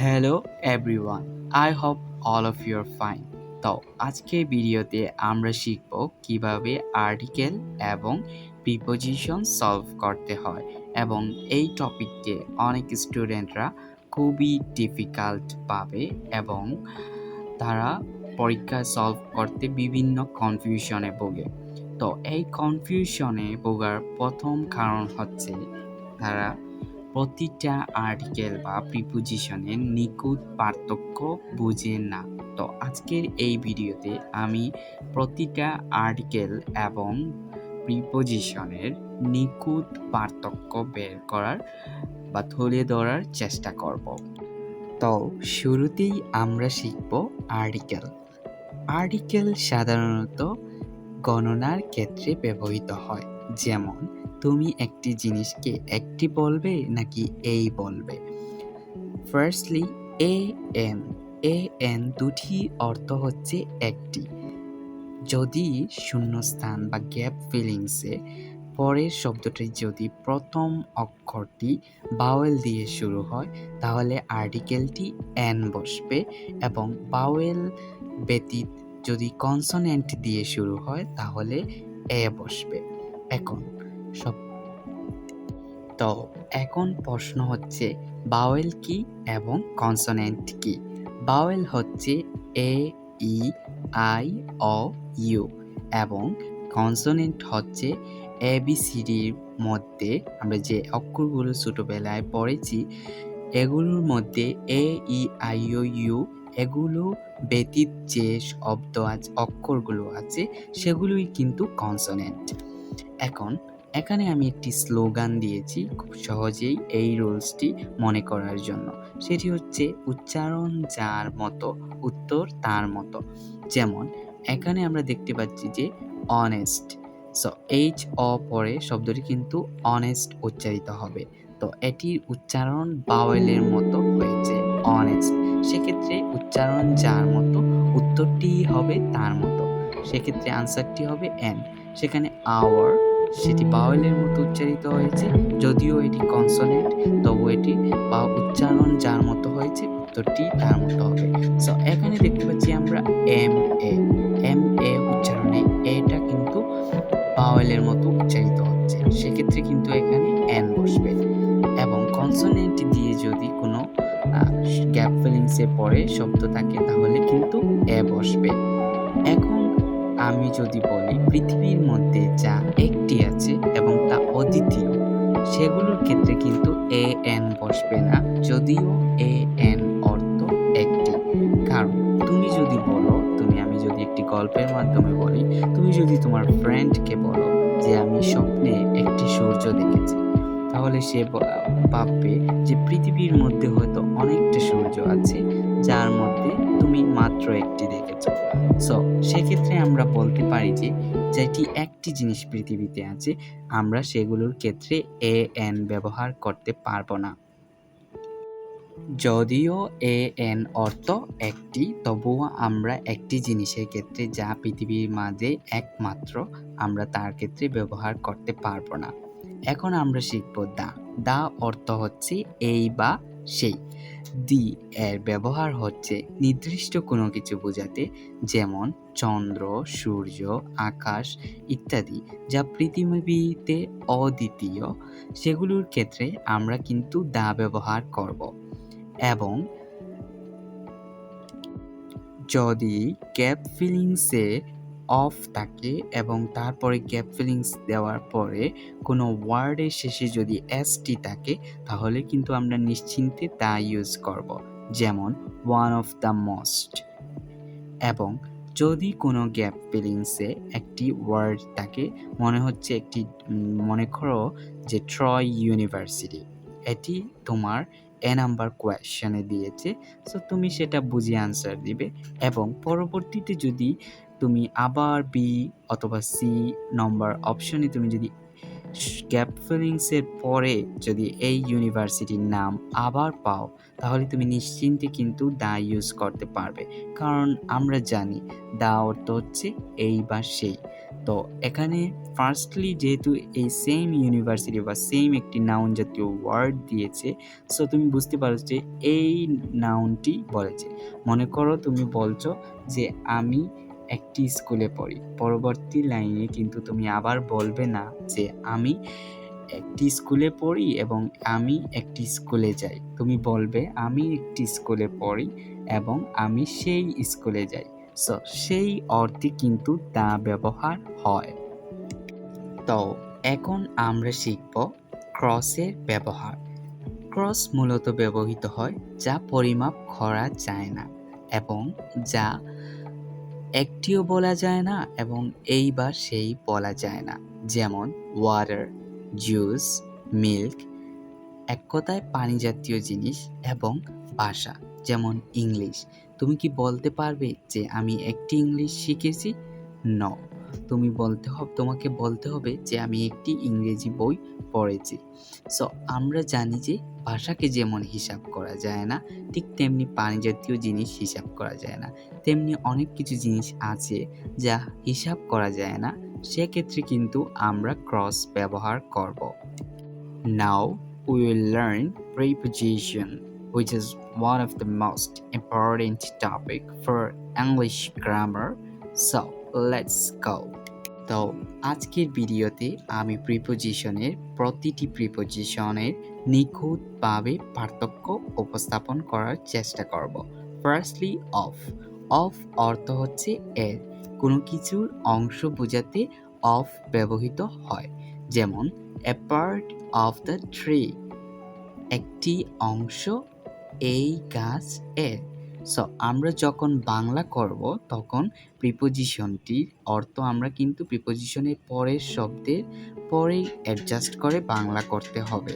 Hello everyone, I hope all of your fine. তো আজকের ভিডিওতে আমরা শিখব কিভাবে আর্টিকেল এবং প্রিপোজিশন সলভ করতে হয়, এবং এই টপিককে অনেক স্টুডেন্টরা খুবই ডিফিকাল্ট পাবে এবং তারা পরীক্ষায় সলভ করতে বিভিন্ন কনফিউশনে ভোগে। তো এই কনফিউশনে ভোগার প্রথম কারণ হচ্ছে তারা প্রতিটা আর্টিকেল বা প্রিপোজিশনের নিখুঁত পার্থক্য বুঝে না। তো আজকের এই ভিডিওতে আমি প্রতিটা আর্টিকেল এবং প্রিপোজিশনের নিখুঁত পার্থক্য বের করার বা তুলে ধরার চেষ্টা করব। তো শুরুতেই আমরা শিখব আর্টিকেল। আর্টিকেল সাধারণত গণনার ক্ষেত্রে ব্যবহৃত হয়, যেমন তুমি একটি জিনিসকে একটি বলবে নাকি এই বলবে। ফার্স্টলি এ এন দুটি অর্থ হচ্ছে একটি। যদি শূন্যস্থান বা গ্যাপ ফিলিংসে পরের শব্দটি যদি প্রথম অক্ষরটি বাওয়েল দিয়ে শুরু হয় তাহলে আর্টিকেলটি এন বসবে, এবং বাওয়েল ব্যতীত যদি কনসোনেন্ট দিয়ে শুরু হয় তাহলে এ বসবে। এখন সব তো এখন প্রশ্ন হচ্ছে বাওয়েল কি এবং কনসোনেন্ট কি। বাওয়েল হচ্ছে এ, ই, আই, অ, ইউ, এবং কনসোনেন্ট হচ্ছে ABCDর মধ্যে আমরা যে অক্ষরগুলো ছোটবেলায় পড়েছি এগুলোর মধ্যে এ, ই, আই, ও, ইউ এগুলো ব্যতীত যে শব্দ অক্ষরগুলো আছে সেগুলোই কিন্তু কনসোনেন্ট। এখন এখানে আমি একটি স্লোগান দিয়েছি খুব সহজেই এই রুলসটি মনে করার জন্য। সেটি হচ্ছে উচ্চারণ যার মতো উত্তর তার মতো। যেমন এখানে আমরা দেখতে পাচ্ছি যে অনেস্ট, সো এইচ অ পরে শব্দটি কিন্তু অনেস্ট উচ্চারিত হবে। তো এটির উচ্চারণ বাওয়েলের মতো হয়েছে অনেস্ট। সেক্ষেত্রে উচ্চারণ যার মতো উত্তরটি হবে তার মতো। সেক্ষেত্রে আনসারটি হবে এন। সেখানে আওয়ার সেটি বাওয়েলের মতো উচ্চারিত হয়েছে, যদিও এটি কনসোনেন্ট তবু এটি বা উচ্চারণ যার মতো হয়েছে উত্তরটি তার মতো হবে। সো এখানে দেখতে পাচ্ছি আমরা এম এ উচ্চারণে এটা কিন্তু বাওয়েলের মতো উচ্চারিত হচ্ছে, সেক্ষেত্রে কিন্তু এখানে এন বসবে। এবং কনসোনেন্ট দিয়ে যদি কোনো গ্যাপ ফিলিংসে পরে শব্দ থাকে তাহলে কিন্তু এ বসবে। এখন আমি যদি বলি পৃথিবীর মধ্যে যা একটি আছে এবং তা অদ্বিতীয়, সেগুলোর ক্ষেত্রে কিন্তু এ এন বসবে না, যদিও এ এন অর্থ একটি। কারণ তুমি যদি বলো, আমি যদি একটি গল্পের মাধ্যমে বলি, তুমি যদি তোমার ফ্রেন্ডকে বলো যে আমি স্বপ্নে একটি সূর্য দেখেছি, তাহলে সে ভাববে যে পৃথিবীর মধ্যে হয়তো অনেকটা সূর্য আছে যার মধ্যে তুমি মাত্র একটি দেখেছ। সো সেক্ষেত্রে আমরা বলতে পারি যে যেটি একটি জিনিস পৃথিবীতে আছে আমরা সেগুলোর ক্ষেত্রে এ এন ব্যবহার করতে পারবো না। যদিও এ এন অর্থ একটি, তবুও আমরা একটি জিনিসের ক্ষেত্রে যা পৃথিবীর মাঝে একমাত্র আমরা তার ক্ষেত্রে ব্যবহার করতে পারবো না। এখন আমরা শিখব দা অর্থ হচ্ছে এই বা সেই। দি এর ব্যবহার হচ্ছে নির্দিষ্ট কোনো কিছু বোঝাতে, যেমন চন্দ্র, সূর্য, আকাশ ইত্যাদি যা পৃথিবীতে অদ্বিতীয় সেগুলোর ক্ষেত্রে আমরা কিন্তু দা ব্যবহার করব। এবং যদি গ্যাপ ফিলিংসে অফ থাকে এবং তারপরে গ্যাপ ফিলিংস দেওয়ার পরে কোনো ওয়ার্ডের শেষে যদি এসটি থাকে তাহলে কিন্তু আমরা নিশ্চিন্তে তা ইউজ করব, যেমন ওয়ান অফ দ্য মোস্ট। এবং যদি কোনো গ্যাপ ফিলিংসে একটি ওয়ার্ড থাকে, মনে করো যে ট্রয় ইউনিভার্সিটি, এটি তোমার নাম্বার কোয়েশ্চনে দিয়েছে, সো তুমি সেটা বুঝে আনসার দিবে। এবং পরবর্তীতে যদি তুমি আবার বি অথবা সি নম্বর অপশনে তুমি যদি গ্যাপ ফিলিংসের পরে যদি এই ইউনিভার্সিটির নাম আবার পাও তাহলে তুমি নিশ্চিন্তে কিন্তু দা ইউজ করতে পারবে, কারণ আমরা জানি দা অর্থ হচ্ছে এই বা সেই। তো এখানে ফার্স্টলি যেহেতু এই সেম ইউনিভার্সিটি বা সেম একটি নাউন জাতীয় ওয়ার্ড দিয়েছে, সো তুমি বুঝতে পারো যে এই নাউনটি বলেছে। মনে করো তুমি বলছো যে আমি একটি স্কুলে পড়ি, পরবর্তী লাইনে কিন্তু তুমি আবার বলবে না যে আমি একটি স্কুলে পড়ি এবং আমি একটি স্কুলে যাই। তুমি বলবে আমি একটি স্কুলে পড়ি এবং আমি সেই স্কুলে যাই। সো সেই অর্থে কিন্তু তা ব্যবহার হয়। তো এখন আমরা শিখব ক্রসের ব্যবহার। ক্রস মূলত ব্যবহৃত হয় যা পরিমাপ করা যায় না এবং যা একটিও বলা যায় না এবং এই বা সেই বলা যায় না, যেমন ওয়াটার, জুস, মিল্ক, এক কথায় পানি জাতীয় জিনিস, এবং ভাষা যেমন ইংলিশ। তুমি কি বলতে পারবে যে আমি একটি ইংলিশ শিখেছি? ন, তোমাকে বলতে হবে যে আমি একটি ইংরেজি বই পড়েছি। সো আমরা জানি যে ভাষাকে যেমন হিসাব করা যায় না, ঠিক তেমনি পানি জাতীয় জিনিস হিসাব করা যায় না, তেমনি অনেক কিছু জিনিস আছে যা হিসাব করা যায় না, সেক্ষেত্রে কিন্তু আমরা ক্রস ব্যবহার করব। Now we will learn preposition, which is one of the most important topic for English grammar. So let's go. তো আজকের ভিডিওতে আমি প্রিপোজিশনের প্রতিটি প্রিপোজিশনের নিখুঁতভাবে পার্থক্য উপস্থাপন করার চেষ্টা করব। Firstly of. অফ অর্থ হচ্ছে এর, কোনো কিছুর অংশ বোঝাতে অফ ব্যবহৃত হয়, যেমন এ পার্ট অফ দ্য ট্রি, একটি অংশ এই গাছ এর। সো আমরা যখন বাংলা করব তখন প্রিপোজিশনটির অর্থ আমরা কিন্তু প্রিপোজিশনের পরের শব্দের পরেই অ্যাডজাস্ট করে বাংলা করতে হবে।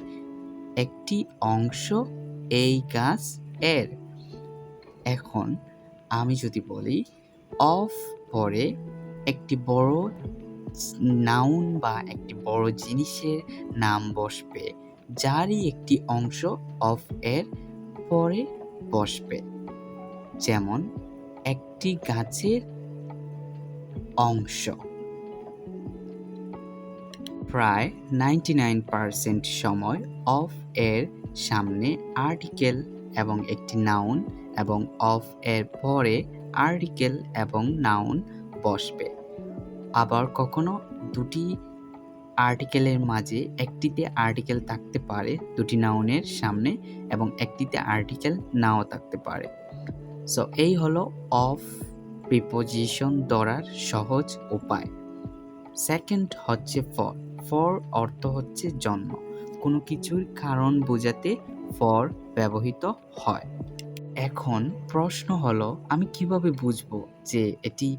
একটি অংশ এই গাছ এর। এখন আমি যদি বলি অফ পরে একটি বড় নাউন বা একটি বড় জিনিসের নাম বসবে, যারই একটি অংশ অফ এর পরে বসবে, যেমন একটি গাছের অংশ। প্রায় 99% সময় অফ এর সামনে আর্টিকেল এবং একটি নাউন এবং অফ এর পরে আর্টিকেল এবং নাউন বসবে। আবার কখনো দুটি আর্টিকেলের মাঝে একটিতে আর্টিকেল থাকতে পারে দুটি নাউনের সামনে এবং একটিতে আর্টিকেল নাও থাকতে পারে। সো এই হলো অফ প্রিপোজিশন ধরার সহজ উপায়। সেকেন্ড হচ্ছে ফর। ফর অর্থ হচ্ছে জন্য, কোনো কিছুর কারণ বোঝাতে ফর ব্যবহৃত হয়। এখন প্রশ্ন হলো আমি কিভাবে বুঝবো যে এটি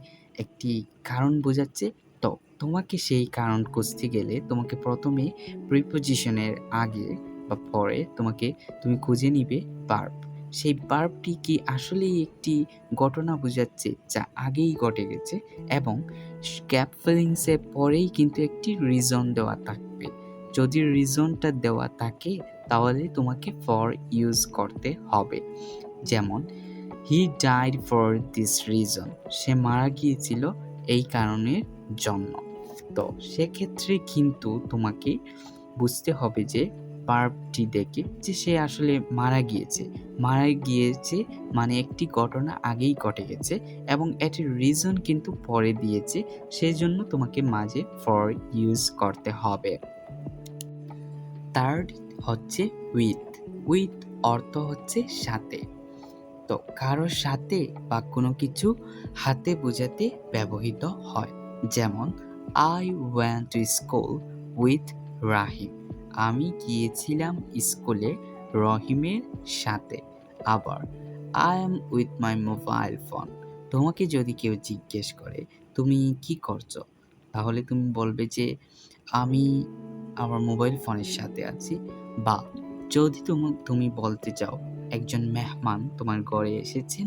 একটি কারণ বোঝাচ্ছে? তো তোমাকে সেই কারণ খুঁজতে গেলে তোমাকে প্রথমে প্রিপোজিশনের আগে বা পরে তুমি খুঁজে নিবে ভার্ব। সেই ভার্বটি কি আসলেই একটি ঘটনা বোঝাচ্ছে যা আগেই ঘটে গেছে, এবং গ্যাপ ফিলিংসের পরেই কিন্তু একটি রিজন দেওয়া থাকবে। যদি রিজনটা দেওয়া থাকে তাহলে তোমাকে ফর ইউজ করতে হবে। যেমন he died for this reason, সে মারা গিয়েছিল এই কারণের জন্য। তো সেক্ষেত্রে কিন্তু তোমাকে বুঝতে হবে যে ভার্বটি দেখে যে সে আসলে মারা গিয়েছে মানে একটি ঘটনা আগেই ঘটে গেছে এবং এটির রিজন কিন্তু পরে দিয়েছে, সেই জন্য তোমাকে মাঝে ফর ইউজ করতে হবে। থার্ড হচ্ছে উইথ। উইথ অর্থ হচ্ছে সাথে। তো কারোর সাথে বা কোনো কিছু হাতে বোঝাতে ব্যবহৃত হয়, যেমন I went to school with Rahim, আমি গিয়েছিলাম স্কুলে রহিমের সাথে। আবার I am with my mobile phone, তোমাকে যদি কেউ জিজ্ঞেস করে তুমি কি করছো, তাহলে তুমি বলবে যে আমি আমার মোবাইল ফোনের সাথে আছি। বা যদি তুমি বলতে চাও একজন মেহমান তোমার ঘরে এসেছেন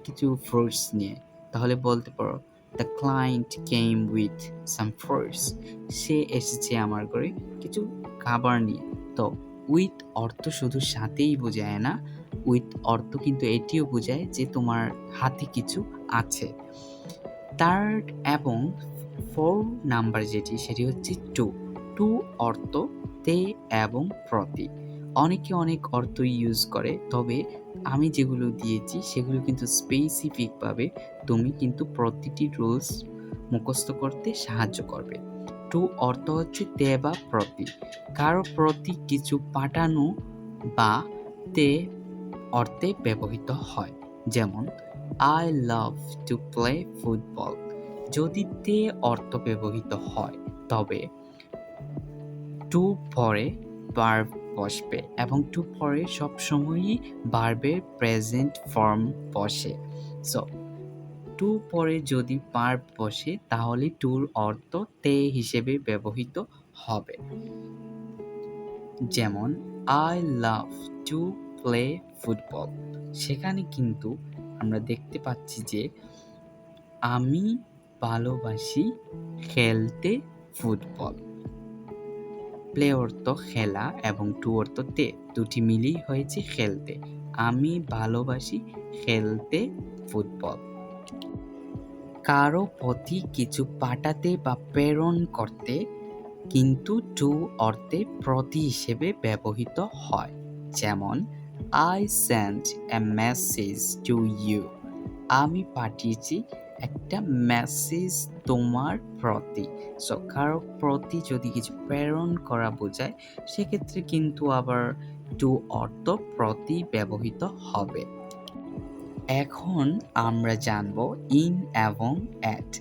কিছু ফ্রুটস নিয়ে, তাহলে বলতে পারো the client came with some fruits, সে এসেছে আমার ঘরে কিছু খাবার নিয়ে। তো উইথ অর্থ শুধু সাথেই বোঝায় না, উইথ অর্থ কিন্তু এটিও বোঝায় যে তোমার হাতে কিছু আছে। থার্ড এবং 4 নাম্বার যেটি সেটি হচ্ছে টু। টু অর্থ তে এবং প্রতি। অনেকে অনেক অর্থ ইউজ করে, তবে আমি যেগুলো দিয়েছি সেগুলো কিন্তু স্পেসিফিকভাবে তুমি কিন্তু প্রতিটি রুলস মুখস্থ করতে সাহায্য করবে। টু অর্থ হচ্ছে তে বা প্রতি। কারো প্রতি কিছু পাঠানো বা তে অর্থে ব্যবহৃত হয়। যেমন I love to play football. যদি তে অর্থ ব্যবহৃত হয় তবে টু পরে ভার্ব বসবে এবং টু পরে সবসময়ই ভার্বের প্রেজেন্ট ফর্ম বসে। সো টু পরে যদি ভার্ব বসে তাহলে টুর অর্থ তে হিসেবে ব্যবহৃত হবে। যেমন I love to play football. সেখানে কিন্তু আমরা দেখতে পাচ্ছি যে আমি ভালোবাসি খেলতে ফুটবল। প্লে অর্থ খেলা এবং টু অর্থ তে, দুটি মিলেই হয়েছে খেলতে। আমি ভালোবাসি খেলতে ফুটবল। কারো প্রতি কিছু পাঠাতে বা প্রেরণ করতে কিন্তু টু অর্থে প্রতি হিসেবে ব্যবহৃত হয়। যেমন I sent a message to you. আমি পাঠিয়েছি একটা মেসেজ তোমার প্রতি। সো কারো প্রতি যদি কিছু প্রেরণ করা বোঝায় সেক্ষেত্রে কিন্তু আবার টু অর্থ প্রতি ব্যবহৃত হবে। এখন আমরা জানব ইন এবং অ্যাট।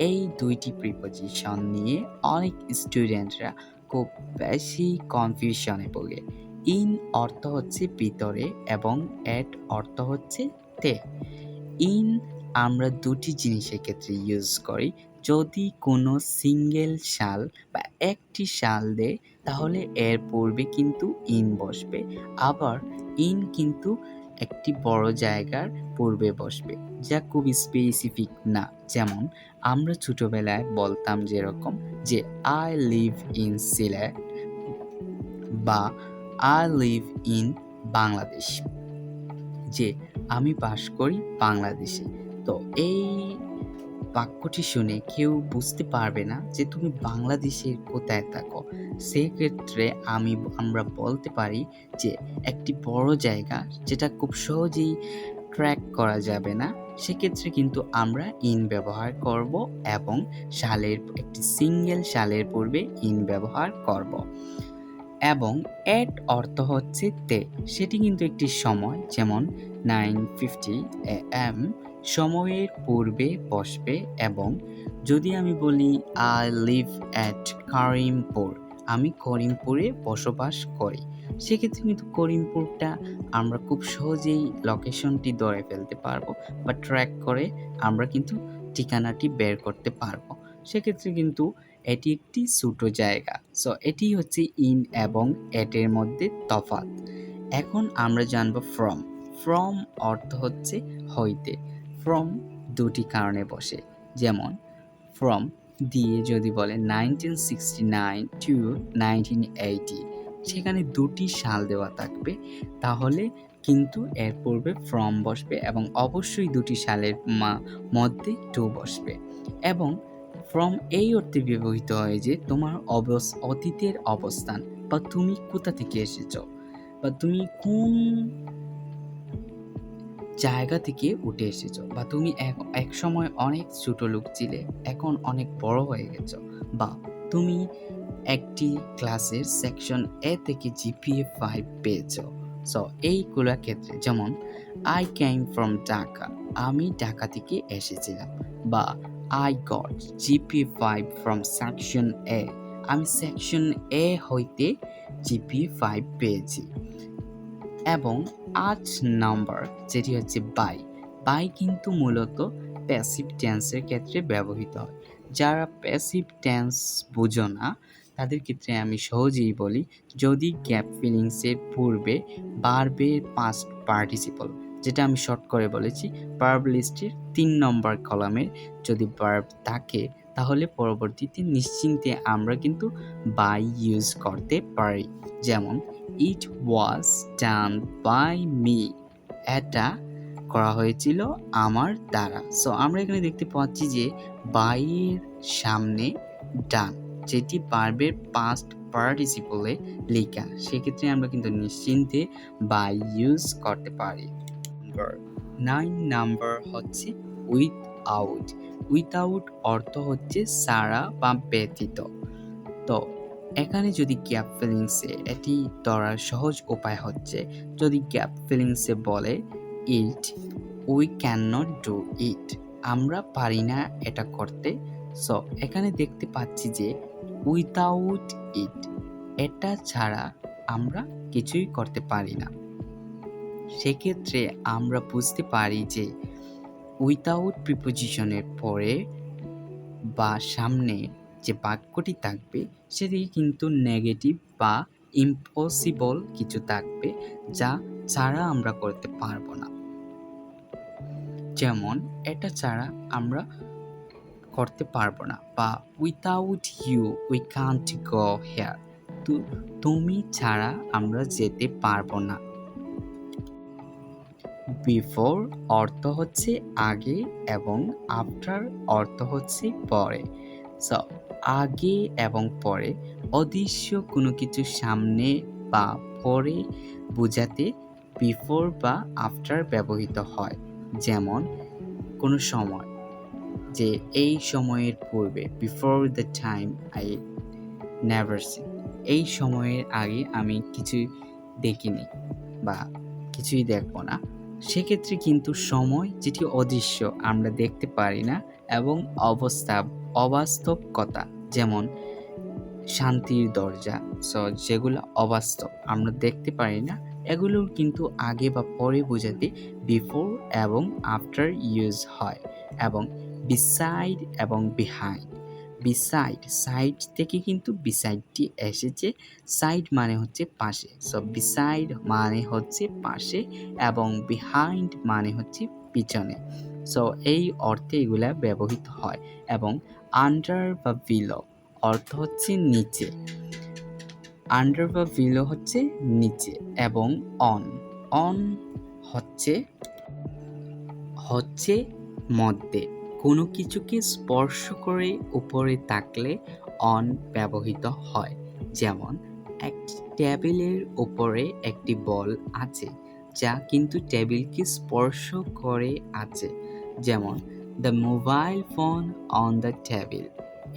এই দুইটি প্রিপোজিশন নিয়ে অনেক স্টুডেন্টরা খুব বেশি কনফিউশনে ভোগে। ইন অর্থ হচ্ছে ভিতরে এবং অ্যাট অর্থ হচ্ছে তে। ইন আমরা দুটি জিনিসের ক্ষেত্রে ইউজ করি। যদি কোনো সিঙ্গেল শাল বা একটি শাল দেয় তাহলে এর পূর্বে কিন্তু ইন বসবে। আবার ইন কিন্তু একটি বড় জায়গার পূর্বে বসবে, যা খুব স্পেসিফিক না। যেমন আমরা ছোটবেলায় বলতাম যেরকম যে আই লিভ ইন সিলেট বা আই লিভ ইন বাংলাদেশ, যে আমি বাস করি বাংলাদেশে। তো এই বাক্যটি শুনে কেউ বুঝতে পারবে না যে তুমি বাংলাদেশের কোথায় থাকো। সেক্ষেত্রে আমরা বলতে পারি যে একটি বড় জায়গা যেটা খুব সহজেই ট্র্যাক করা যাবে না, সেক্ষেত্রে কিন্তু আমরা ইন ব্যবহার করব এবং একটি সিঙ্গেল শালের পূর্বে ইন ব্যবহার করব। এবং অ্যাট অর্থ হচ্ছে তে। সেটি কিন্তু একটি সময়, যেমন 9:50 AM সময়ের পূর্বে বসবে। এবং যদি আমি বলি আই লিভ অ্যাট করিমপুর, আমি করিমপুরে বসবাস করি, সেক্ষেত্রে কিন্তু করিমপুরটা আমরা খুব সহজেই লোকেশনটি ধরে ফেলতে পারবো বা ট্র্যাক করে আমরা কিন্তু ঠিকানাটি বের করতে পারবো। সেক্ষেত্রে কিন্তু এটি একটি ছোট জায়গা। সো এটি হচ্ছে ইন এবং এটের মধ্যে তফাৎ। এখন আমরা জানবো ফ্রম। ফ্রম অর্থ হচ্ছে হইতে। ফ্রম দুটি কারণে বসে। যেমন ফ্রম দিয়ে যদি বলে 1969 to 1980, সেখানে দুটি সাল দেওয়া থাকবে, তাহলে কিন্তু এর পূর্বে ফ্রম বসবে এবং অবশ্যই দুটি সালের মধ্যে টু বসবে। এবং ফ্রম এই অর্থে ব্যবহৃত হয় যে তোমার অতীতের অবস্থান, বা তুমি কোথা থেকে এসেছো, বা তুমি কোন জায়গা থেকে উঠে এসেছো, বা তুমি এক সময় অনেক ছোট লোক ছিলে, এখন অনেক বড় হয়ে গেছো, বা তুমি একটি ক্লাসের সেকশন এ থেকে জিপিএ 5 পেয়েছো। সো এইগুলোর ক্ষেত্রে, যেমন আই কেম ফ্রম ঢাকা, আমি ঢাকা থেকে এসেছিলাম, বা I got GPA 5 from section A, আমি সেকশন এ হইতে জিপিএ 5 পেয়েছি। এবং 8 নাম্বার যেটি হচ্ছে বাই। বাই কিন্তু মূলত প্যাসিভ টেন্সের ক্ষেত্রে ব্যবহৃত হয়। যারা প্যাসিভ টেন্স বোঝো না তাদের ক্ষেত্রে আমি সহজেই বলি, যদি গ্যাপ ফিলিংসের পূর্বে ভার্বের পাস্ট পার্টিসিপল, যেটা আমি শর্ট করে বলেছি, ভার্ব লিস্টের 3 নম্বর কলামে যদি ভার্ব থাকে তাহলে পরবর্তীতে নিশ্চিন্তে আমরা কিন্তু বাই ইউজ করতে পারি। যেমন ইট ওয়াজ ডান বাই মি, এটা করা হয়েছিল আমার দ্বারা। সো আমরা এখানে দেখতে পাচ্ছি যে বাই এর সামনে ডান, যেটি ভার্বের পাস্ট পার্টিসিপলে লেখা, সেক্ষেত্রে আমরা কিন্তু নিশ্চিন্তে বাই ইউজ করতে পারি। 9 নাম্বার হচ্ছে উইথআউট। উইথআউট অর্থ হচ্ছে ছাড়া বা ব্যতীত। তো এখানে যদি গ্যাপ ফিলিংসে এটি ধরার সহজ উপায় হচ্ছে, যদি গ্যাপ ফিলিংসে বলে it, we can not do it, আমরা পারি না এটা করতে। সো এখানে দেখতে পাচ্ছি যে উইথাউট ইট, এটা ছাড়া আমরা কিছুই করতে পারি না। সেক্ষেত্রে আমরা বুঝতে পারি যে উইথাউট প্রিপোজিশনের পরে বা সামনে যে বাক্যটি থাকবে সেটি কিন্তু নেগেটিভ বা ইম্পসিবল কিছু থাকবে, যা ছাড়া আমরা করতে পারবো না। যেমন এটা ছাড়া আমরা করতে পারবো না, বা without you we can't go here, তুমি ছাড়া আমরা যেতে পারবো না। বিফোর অর্থ হচ্ছে আগে এবং আফটার অর্থ হচ্ছে পরে। সো আগে এবং পরে অদৃশ্য কোনো কিছু সামনে বা পরে বোঝাতে বিফোর বা আফটার ব্যবহৃত হয়। যেমন কোনো সময়, যে এই সময়ের পূর্বে, before the time I never seen, এই সময়ের আগে আমি কিছুই দেখিনি বা কিছুই দেখব না। সেক্ষেত্রে কিন্তু সময় যেটি অদৃশ্য, আমরা দেখতে পারি না, এবং অবাস্তব কথা, যেমন শান্তির দরজা, সো যেগুলো অবাস্তব আমরা দেখতে পারি না, এগুলো কিন্তু আগে বা পরে বোঝাতে বিফোর এবং আফটার ইউজ হয়। এবং বিসাইড এবং বিহাইন্ড, বিসাইড সাইড থেকে কিন্তু বিসাইডটি এসেছে, সাইড মানে হচ্ছে পাশে, সো বিসাইড মানে হচ্ছে পাশে, এবং বিহাইন্ড মানে হচ্ছে পিছনে। সো এই অর্থে এগুলা ব্যবহৃত হয়। এবং আন্ডার বা বিলো অর্থ হচ্ছে নিচে, আন্ডার বা বিলো হচ্ছে নিচে, এবং অন, অন হচ্ছে হচ্ছে মধ্যে, কোনো কিছুকে স্পর্শ করে উপরে থাকলে অন ব্যবহৃত হয়। যেমন একটি টেবিলের উপরে একটি বল আছে, যা কিন্তু টেবিলকে স্পর্শ করে আছে। যেমন the mobile phone on the table,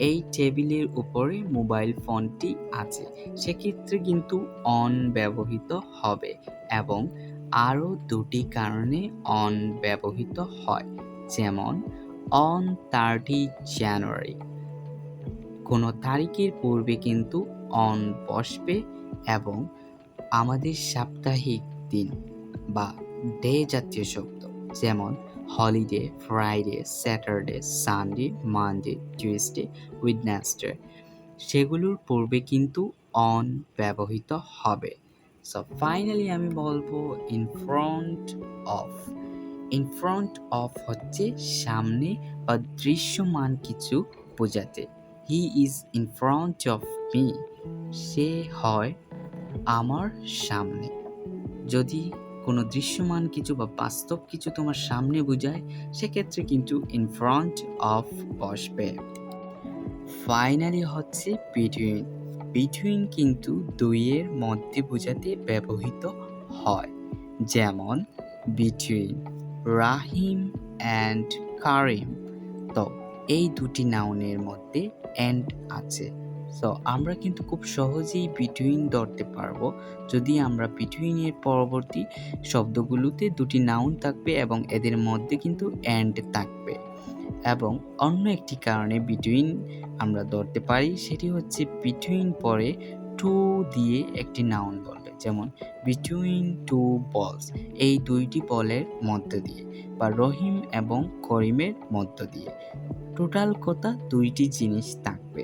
এই টেবিলের উপরে মোবাইল ফোনটি আছে, সেক্ষেত্রে কিন্তু অন ব্যবহৃত হবে। এবং আরও দুটি কারণে অন ব্যবহৃত হয়, যেমন অন 30 জানুয়ারি, কোনো তারিখের পূর্বে কিন্তু অন বসবে, এবং আমাদের সাপ্তাহিক দিন বা ডে জাতীয় শব্দ, যেমন holiday, Friday, Saturday, Sunday, Monday, Tuesday, Wednesday, সেগুলোর পূর্বে কিন্তু অন ব্যবহৃত হবে। সো ফাইনালি আমি বলবো in front of. In front of হচ্ছে সামনে বা দৃশ্যমান কিছু বোঝাতে। He is in front of me, সে হয় আমার সামনে। যদি কোনো দৃশ্যমান কিছু বা বাস্তব কিছু তোমার সামনে বোঝায়, সেক্ষেত্রে কিন্তু ইন ফ্রন্ট অফ বসবে। ফাইনালি হচ্ছে বিটুইন। বিটুইন কিন্তু দুইয়ের মধ্যে বোঝাতে ব্যবহৃত হয়। যেমন বিটুইন রাহিম অ্যান্ড কারিম, তো এই দুটি নাউনের মধ্যে অ্যান্ড আছে। সো আমরা কিন্তু খুব সহজেই বিটুইন ধরতে পারবো, যদি আমরা বিটুইনের পরবর্তী শব্দগুলোতে দুটি নাউন থাকবে এবং এদের মধ্যে কিন্তু অ্যান্ড থাকবে। এবং অন্য একটি কারণে বিটুইন আমরা ধরতে পারি, সেটি হচ্ছে বিটুইন পরে টু দিয়ে একটি নাউন বলবে, যেমন বিটুইন টু বলস, এই দুইটি বলের মধ্য দিয়ে, বা রহিম এবং করিমের মধ্য দিয়ে, টোটাল কথা দুইটি জিনিস থাকবে।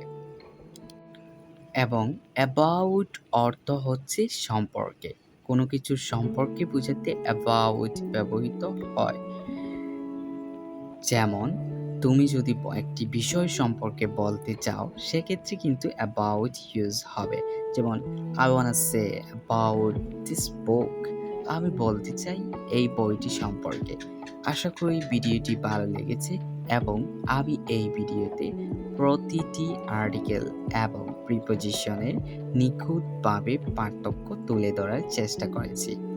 এবং অ্যাবাউট অর্থ হচ্ছে সম্পর্কে, কোনো কিছুর সম্পর্কে বোঝাতে অ্যাবাউট ব্যবহৃত হয়। যেমন তুমি যদি একটি বিষয় সম্পর্কে বলতে চাও, সেক্ষেত্রে কিন্তু অ্যাবাউট ইউজ হবে। যেমন I ওয়ান্না say about this book, আমি বলতে চাই এই বইটি সম্পর্কে। আশা করি ভিডিওটি ভালো লেগেছে এবং আমি এই ভিডিওতে প্রতিটি আর্টিকেল এবং প্রিপোজিশনের নিখুঁতভাবে পার্থক্য তুলে ধরার চেষ্টা করেছি।